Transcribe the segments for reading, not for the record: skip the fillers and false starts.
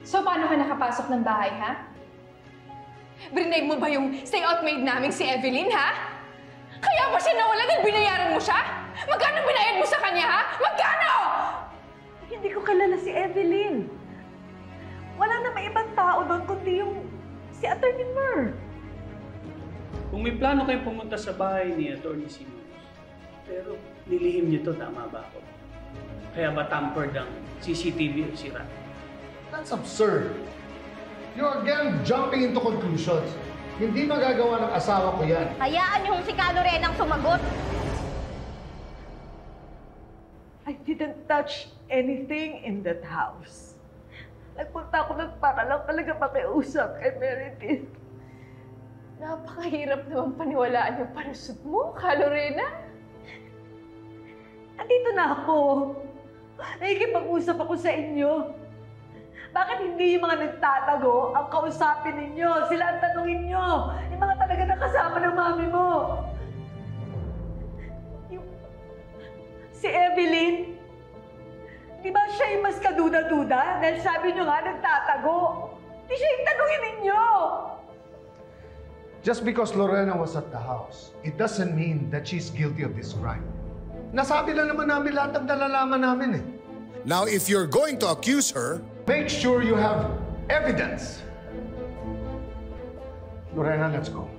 So, paano ka nakapasok ng bahay, ha? Brinave mo ba yung stay-out maid namin si Evelyn, ha? Kaya ba siya nawala dahil binayaran mo siya? Magkano binayad mo sa kanya, ha? Magkano? Hindi ko kilala si Evelyn. Wala na may ibang tao doon kundi yung si Atty. Mer. Kung may plano kayong pumunta sa bahay ni Atty. Simmons, pero nilihim niyo to, tama ba ako? Kaya ba tampered ang CCTV o sira? That's absurd. You're again jumping into conclusions. Hindi magagawa ng asawa ko yan. Hayaan yung si Lorenang sumagot. I didn't touch anything in that house. Nagpunta ako doon para lang talaga makiusap kay Meredith. Napakahirap naman paniwalaan yung parusot mo, Lorena. Andito na ako. Nakikipag-usap ako sa inyo. Bakit hindi yung mga nagtatago ang kausapin ninyo? Sila ang tanungin nyo. Yung mga talaga nakasama ng mami mo. Si Evelyn, di ba siya yung mas kaduda-duda? Dahil sabi nyo nga nagtatago. Di siya yung tanungin ninyo. Just because Lorena was at the house, it doesn't mean that she's guilty of this crime. Nasabi lang naman namin lahat ng nalalaman namin eh. Now, if you're going to accuse her, make sure you have evidence. Lorena, let's go.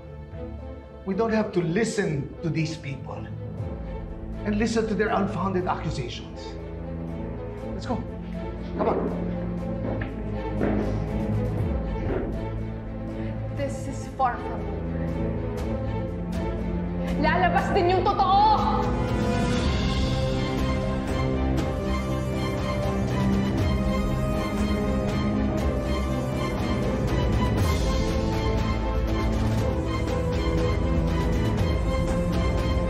We don't have to listen to these people and listen to their unfounded accusations. Let's go. Come on. This is far from over. Lalabas din yung totoo!